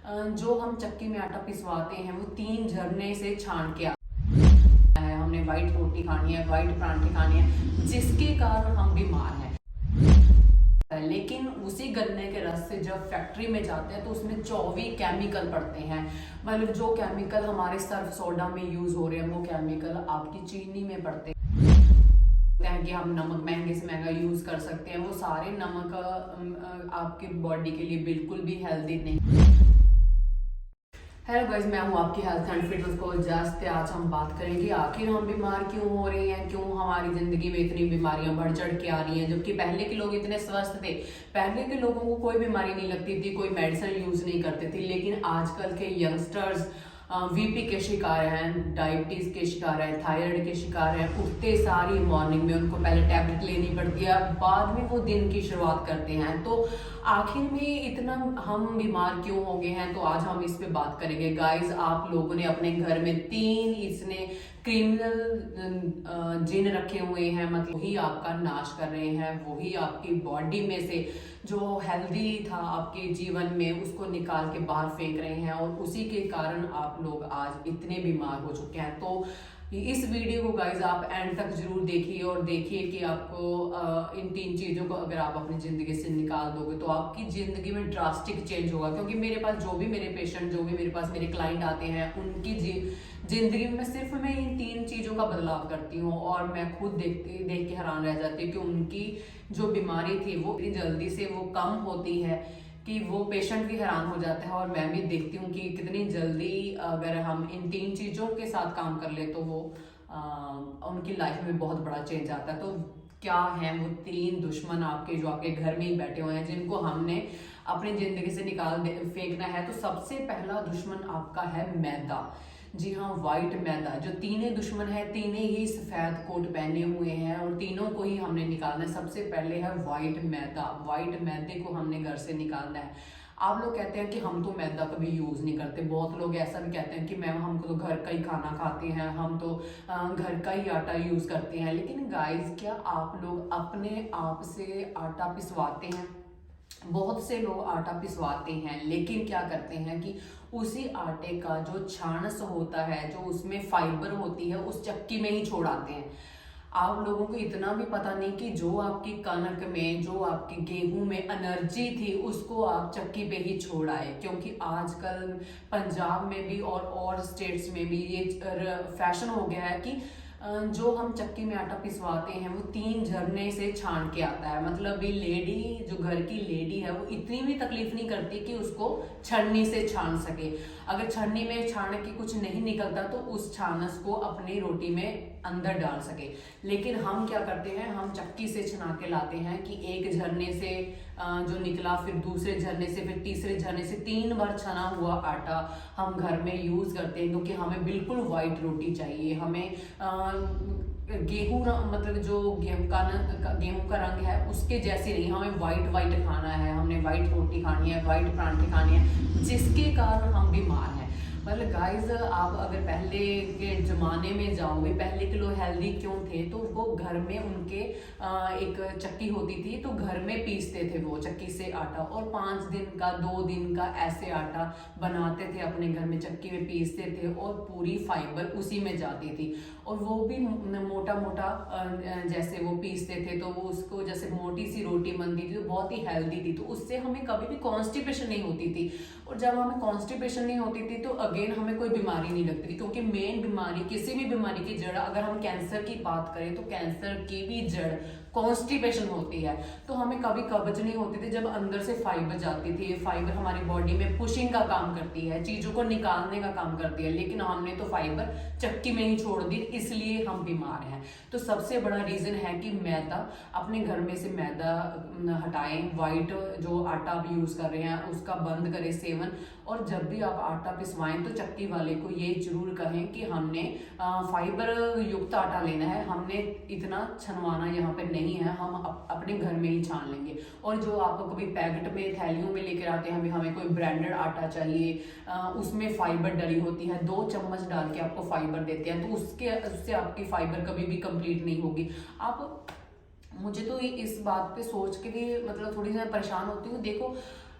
जो हम चक्की में आटा पिसवाते हैं वो 3 झरने से छान के है। हमने वाइट रोटी खानी है, वाइट परांठे खाने हैं, जिसके कारण हम बीमार हैं। लेकिन उसी गन्ने के रस से जब फैक्ट्री में जाते हैं तो उसमें 24 केमिकल पड़ते हैं। मतलब जो केमिकल हमारे सर्फ सोडा में यूज हो रहे हैं वो केमिकल आपकी चीनी में पड़ते हैं कि हम नमक महंगे से महंगा यूज कर सकते हैं। वो सारे नमक आपकी बॉडी के लिए बिल्कुल भी हेल्दी नहीं। हेलो गाइस, मैं हूँ आपकी health and fitness coach just. आज हम बात करेंगे आखिर हम बीमार क्यों हो रहे हैं, क्यों हमारी जिंदगी में इतनी बीमारियां बढ़ चढ़ के आ रही हैं। जबकि पहले के लोग इतने स्वस्थ थे, पहले के लोगों को कोई बीमारी नहीं लगती थी, कोई मेडिसिन यूज नहीं करते थे। लेकिन आजकल के यंगस्टर्स वीपी के शिकार हैं, डायबिटीज के शिकार हैं, थायराइड के शिकार हैं। उठते सारी मॉर्निंग में उनको पहले टैबलेट लेनी पड़ती है, बाद में वो दिन की शुरुआत करते हैं। तो आखिर में इतना हम बीमार क्यों हो गए हैं, तो आज हम इस पे बात करेंगे। गाइस, आप लोगों ने अपने घर में 3 इसने क्रिमिनल जिन रखे हुए हैं, मतलब वही आपका नाश कर रहे हैं। वही आपकी बॉडी में से जो हेल्दी था आपके जीवन में उसको निकाल के बाहर फेंक रहे हैं, और उसी के कारण आप लोग आज इतने बीमार हो चुके हैं। तो इस वीडियो को गाइज आप एंड तक जरूर देखिए और देखिए कि आपको इन 3 चीजों को अगर आप अपनी जिंदगी से निकाल दोगे तो आपकी जिंदगी में ड्रास्टिक चेंज होगा। क्योंकि मेरे पास जो भी मेरे पेशेंट, जो भी मेरे पास मेरे क्लाइंट आते हैं, उनकी जिंदगी में सिर्फ मैं इन 3 चीजों का बदलाव करती हूँ, और मैं खुद देख के हैरान रह जाती हूँ कि उनकी जो बीमारी थी वो इतनी जल्दी से वो कम होती है कि वो पेशेंट भी हैरान हो जाता है। और मैं भी देखती हूँ कि कितनी जल्दी अगर हम इन 3 चीजों के साथ काम कर ले तो वो उनकी लाइफ में बहुत बड़ा चेंज आता है। तो क्या है वो 3 दुश्मन आपके, जो आपके घर में ही बैठे हुए हैं, जिनको हमने अपनी जिंदगी से फेंकना है। तो सबसे पहला दुश्मन आपका है मैदा। जी हाँ, व्हाइट मैदा। जो तीनों दुश्मन है, तीनों ही सफेद कोट पहने हुए हैं और तीनों को ही हमने निकालना है। सबसे पहले है व्हाइट मैदा। व्हाइट मैदे को हमने घर से निकालना है। आप लोग कहते हैं कि हम तो मैदा कभी यूज नहीं करते। बहुत लोग ऐसा भी कहते हैं कि मैम हमको तो घर का ही खाना खाते हैं, हम तो घर का ही आटा यूज करते हैं। लेकिन गाइस, क्या आप लोग अपने आप से आटा पिसवाते हैं? बहुत से लोग आटा पिसवाते हैं, लेकिन क्या करते हैं कि उसी आटे का जो छानस होता है, जो उसमें फाइबर होती है, उस चक्की में ही छोड़ाते हैं। आप लोगों को इतना भी पता नहीं कि जो आपकी कनक में, जो आपके गेहूं में एनर्जी थी, उसको आप चक्की पे ही छोड़ आए। क्योंकि आजकल पंजाब में भी और स्टेट्स में भी ये फैशन हो गया है कि जो हम चक्की में आटा पिसवाते हैं वो 3 झरने से छान के आता है। मतलब ये लेडी, जो घर की लेडी है, वो इतनी भी तकलीफ नहीं करती कि उसको छन्नी से छान सके। अगर छन्नी में छान के कुछ नहीं निकलता तो उस छानस को अपनी रोटी में अंदर डाल सके। लेकिन हम क्या करते हैं, हम चक्की से छना के लाते हैं कि एक झरने से जो निकला, फिर दूसरे झरने से, फिर तीसरे झरने से 3 बार छना हुआ आटा हम घर में यूज करते हैं। क्योंकि हमें बिल्कुल व्हाइट रोटी चाहिए। हमें गेहूं, मतलब जो गेहूं का रंग है उसके जैसे नहीं, हमें व्हाइट व्हाइट खाना है। हमने व्हाइट रोटी खानी है, व्हाइट परांठे खाने हैं, जिसके कारण हम बीमार हैं। मतलब गाइज, आप अगर पहले के जमाने में जाओगे, पहले के लोग हेल्दी क्यों थे, तो वो घर में उनके एक चक्की होती थी, तो घर में पीसते थे वो चक्की से आटा, और 5 दिन का, 2 दिन का ऐसे आटा बनाते थे अपने घर में, चक्की में पीसते थे, और पूरी फाइबर उसी में जाती थी। और वो भी मोटा मोटा जैसे वो पीसते थे, तो वो उसको जैसे मोटी सी रोटी बनती थी, तो बहुत ही हेल्दी थी। तो उससे हमें कभी भी कॉन्स्टिपेशन नहीं होती थी। और जब हमें कॉन्स्टिपेशन नहीं होती थी तो अगेन हमें कोई बीमारी नहीं लगती थी। क्योंकि मेन बीमारी, किसी भी बीमारी की जड़, अगर हम कैंसर की बात करें तो कैंसर की भी जड़ कॉन्स्टिपेशन होती है। तो हमें कभी कब्ज नहीं होती थी जब अंदर से फाइबर जाती थी। फाइबर हमारी बॉडी में पुशिंग का काम करती है, चीजों को निकालने का काम करती है। लेकिन हमने तो फाइबर चक्की में ही छोड़ दी, इसलिए हम बीमार हैं। तो सबसे बड़ा रीजन है कि मैदा, अपने घर में से मैदा हटाएं। व्हाइट जो आटा आप यूज कर रहे हैं उसका बंद करें सेवन। और जब भी आप आटा पिसवाएं तो चक्की वाले को ये जरूर कहें कि हमने फाइबर युक्त आटा लेना है, हमने इतना छनवाना यहाँ पे नहीं है, हम अपने घर में ही छान लेंगे। और जो आप कभी पैकेट में, थैलियों में लेकर आते हैं, हमें कोई ब्रांडेड आटा चाहिए, उसमें फाइबर डली होती है, 2 चम्मच डाल के आपको फाइबर देते हैं, तो उससे आपकी फाइबर कभी भी कंप्लीट नहीं होगी। आप, मुझे तो इस बात पे सोच के भी मतलब थोड़ी सी परेशान होती हूँ। देखो,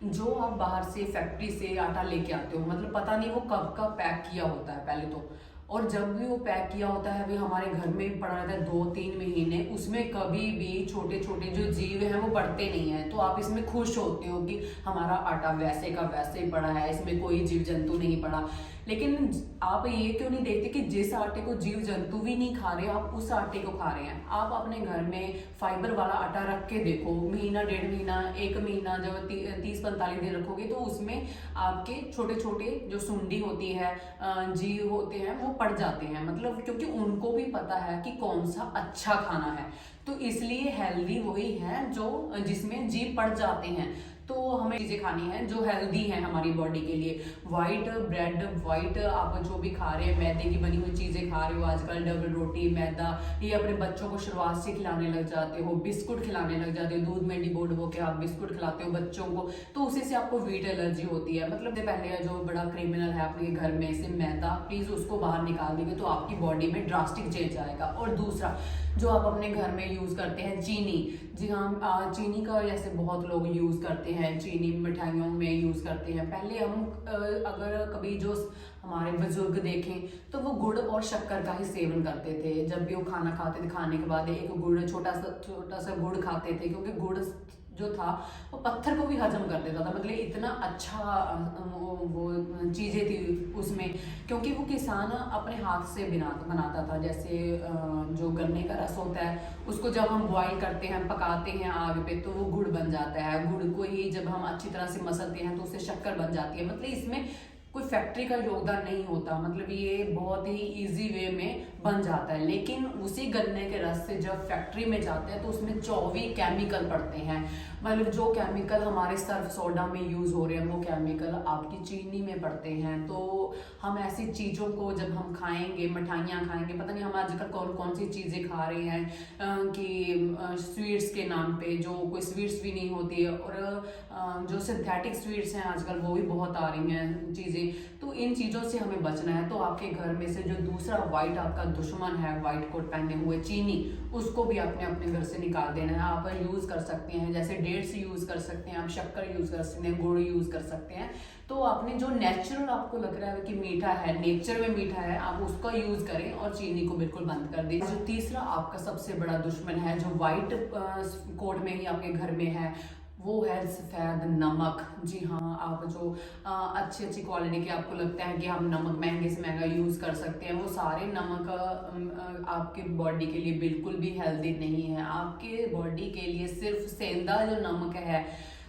जो आप बाहर से फैक्ट्री से आटा लेके आते हो, मतलब पता नहीं वो कब का पैक किया होता है पहले तो, और जब भी वो पैक किया होता है अभी हमारे घर में भी पड़ा रहता है 2-3 महीने, उसमें कभी भी छोटे छोटे जो जीव हैं वो बढ़ते नहीं हैं। तो आप इसमें खुश होते हो कि हमारा आटा वैसे का वैसे ही पड़ा है, इसमें कोई जीव जंतु नहीं पड़ा। लेकिन आप ये क्यों नहीं देखते कि जिस आटे को जीव जंतु भी नहीं खा रहे, आप उस आटे को खा रहे हैं। आप अपने घर में फाइबर वाला आटा रख के देखो, महीना 1.5 महीना 1 महीना जब 30-45 दिन रखोगे तो उसमें आपके छोटे छोटे जो सुंडी होती है, जीव होते हैं वो पड़ जाते हैं, मतलब क्योंकि उनको भी पता है कि कौन सा अच्छा खाना है। तो इसलिए हेल्दी वही है जो जिसमें जीव पड़ जाते हैं। तो हमें चीजें खानी है जो हेल्दी है हमारी बॉडी के लिए। वाइट ब्रेड, वाइट आप जो भी खा रहे हैं, मैदे की बनी हुई चीजें खा रहे हो आजकल, डबल रोटी मैदा, ये अपने बच्चों को शुरुआत से खिलाने लग जाते हो, बिस्कुट खिलाने लग जाते हो, दूध में डिबो डिबो के आप बिस्कुट खिलाते हो बच्चों को, तो उसी से आपको वीट एलर्जी होती है। मतलब पहले जो बड़ा क्रिमिनल है आपके घर में से मैदा, प्लीज उसको बाहर निकाल देंगे तो आपकी बॉडी में ड्रास्टिक चेंज आएगा। और दूसरा जो आप अपने घर में यूज करते हैं चीनी, जी हाँ, चीनी का जैसे बहुत लोग यूज करते हैं, चीनी मिठाइयों में यूज करते हैं। पहले हम अगर कभी जो हमारे बुजुर्ग देखें तो वो गुड़ और शक्कर का ही सेवन करते थे। जब भी वो खाना खाते थे, खाने के बाद एक गुड़ छोटा सा गुड़ खाते थे, क्योंकि गुड़ जो था वो पत्थर को भी हजम कर देता था। मतलब इतना अच्छा वो चीजें थी उसमें, क्योंकि वो किसान अपने हाथ से बनाता था। जैसे जो गन्ने का रस होता है उसको जब हम बॉईल करते हैं, पकाते हैं आग पे, तो वो गुड़ बन जाता है। गुड़ को ही जब हम अच्छी तरह से मसलते हैं तो उससे शक्कर बन जाती है। मतलब इसमें कोई फैक्ट्री का योगदान नहीं होता, मतलब ये बहुत ही इजी वे में बन जाता है। लेकिन उसी गन्ने के रस से जब फैक्ट्री में जाते हैं तो उसमें 24 केमिकल पड़ते हैं। मतलब जो केमिकल हमारे सर्फ सोडा में यूज हो रहे हैं वो केमिकल आपकी चीनी में पड़ते हैं। तो हम ऐसी चीजों को जब हम खाएंगे, मिठाइयाँ खाएंगे, पता नहीं हम आजकल कौन कौन सी चीजें खा रहे हैं कि स्वीट्स के नाम पे जो कोई स्वीट्स भी नहीं होती है, और जो सिंथेटिक स्वीट्स हैं आजकल वो भी बहुत आ रही हैं चीजें। तो इन चीजों से हमें बचना है। तो आपके घर में से जो दूसरा व्हाइट आपका दुश्मन है, व्हाइट कोट पहने हुए चीनी, उसको भी आपने अपने घर से निकाल देना है। आप यूज कर सकते हैं, जैसे डेट्स यूज कर सकते हैं, आप शक्कर यूज कर सकते हैं, गुड़ यूज कर सकते हैं। तो आपने जो नेचुरल आपको लग रहा है कि मीठा है, नेचर में मीठा है, आप उसका यूज करें और चीनी को बिल्कुल बंद कर दें। जो तीसरा आपका सबसे बड़ा दुश्मन है जो व्हाइट कोट में ही आपके घर में है, वो है सफ़ेद नमक। जी हाँ, आप जो अच्छी क्वालिटी के आपको लगता है कि हम नमक महंगे से महंगा यूज़ कर सकते हैं, वो सारे नमक आपके बॉडी के लिए बिल्कुल भी हेल्दी नहीं है। आपके बॉडी के लिए सिर्फ सेंधा जो नमक है,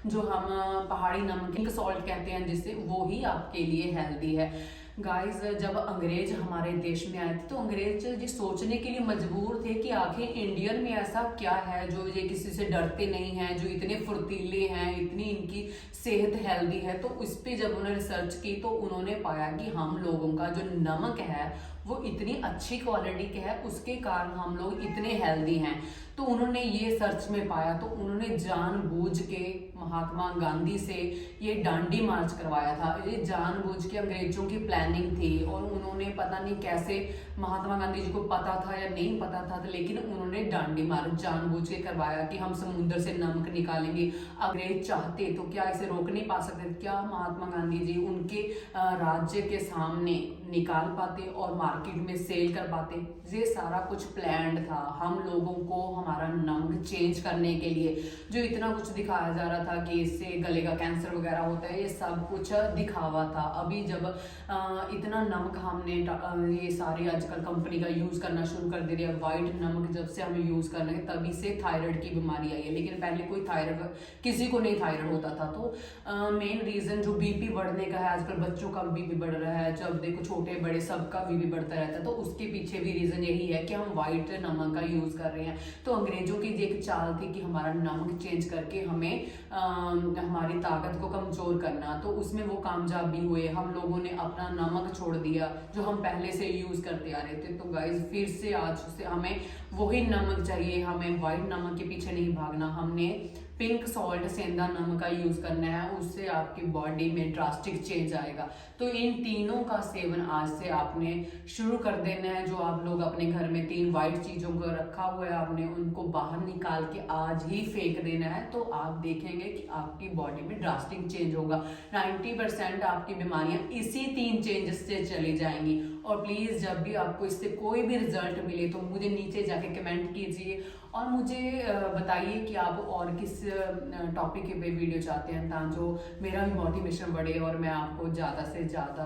जो हम पहाड़ी नमक पिंक सॉल्ट कहते हैं जिससे, वो ही आपके लिए हेल्दी है। गाइस, जब अंग्रेज हमारे देश में आए थे तो अंग्रेज ये सोचने के लिए मजबूर थे कि आखिर इंडियन में ऐसा क्या है जो ये किसी से डरते नहीं हैं, जो इतने फुर्तीले हैं, इतनी इनकी सेहत हेल्दी है। तो उस पर जब उन्होंने रिसर्च की तो उन्होंने पाया कि हम लोगों का जो नमक है वो इतनी अच्छी क्वालिटी के है, उसके कारण हम लोग इतने हेल्दी हैं। तो उन्होंने ये सर्च में पाया, तो उन्होंने जानबूझ के महात्मा गांधी से ये डांडी मार्च करवाया था। ये जानबूझ के अंग्रेजों की प्लानिंग थी, और उन्होंने पता नहीं कैसे, महात्मा गांधी जी को पता था या नहीं पता था, लेकिन उन्होंने डांडी मार्च जानबूझ के करवाया कि हम समुद्र से नमक निकालेंगे। अंग्रेज चाहते तो क्या इसे रोक नहीं पा सकते? क्या महात्मा गांधी जी उनके राज्य के सामने निकाल पाते और मार्केट में सेल कर पाते? ये सारा कुछ प्लान्ड था हम लोगों को हमारा नमक चेंज करने के लिए। जो इतना कुछ दिखाया जा रहा था कि इससे गले का कैंसर वगैरह होता है, ये सब कुछ दिखावा था। अभी जब इतना नमक हमने ये सारे आजकल कंपनी का यूज करना शुरू कर दे रही है, व्हाइट नमक जब से हम यूज कर रहे हैं तभी से थायराइड की बीमारी आई है। लेकिन पहले कोई थायराइड किसी को नहीं थायराइड होता था। तो मेन रीजन जो बीपी बढ़ने का है, आजकल बच्चों का बीपी बढ़ रहा है, जब देखो छोटे बड़े सबका बीपी बढ़ता रहता है, तो उसके पीछे भी रीजन यही है कि हम व्हाइट नमक का यूज कर रहे हैं। तो अंग्रेजों की एक चाल थी कि हमारा नमक चेंज करके हमें हमारी ताकत को कमजोर करना, तो उसमें वो कामयाब भी हुए। हम लोगों ने अपना नमक छोड़ दिया जो हम पहले से यूज करते आ रहे थे। तो गाइस, फिर से आज से हमें वही नमक चाहिए, हमें व्हाइट नमक के पीछे नहीं भागना। हमने पिंक सॉल्ट सेंधा नमक का यूज करना है, उससे आपकी बॉडी में ड्रास्टिक चेंज आएगा। तो इन तीनों का सेवन आज से आपने शुरू कर देना है। जो आप लोग अपने घर में 3 वाइट चीजों को रखा हुआ है, आपने उनको बाहर निकाल के आज ही फेंक देना है। तो आप देखेंगे कि आपकी बॉडी में ड्रास्टिक चेंज होगा। 90% आपकी बीमारियां इसी 3 चेंजेस से चली जाएंगी। और प्लीज जब भी आपको इससे कोई भी रिजल्ट मिले तो मुझे नीचे जाके कमेंट कीजिए और मुझे बताइए कि आप और किस टॉपिक पे वीडियो चाहते हैं, ताकि जो मेरा भी मोटिवेशन बढ़े और मैं आपको ज़्यादा से ज़्यादा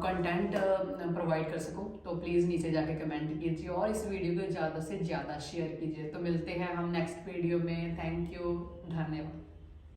कंटेंट प्रोवाइड कर सकूं। तो प्लीज़ नीचे जाके कमेंट कीजिए और इस वीडियो को ज़्यादा से ज़्यादा शेयर कीजिए। तो मिलते हैं हम नेक्स्ट वीडियो में। थैंक यू, धन्यवाद।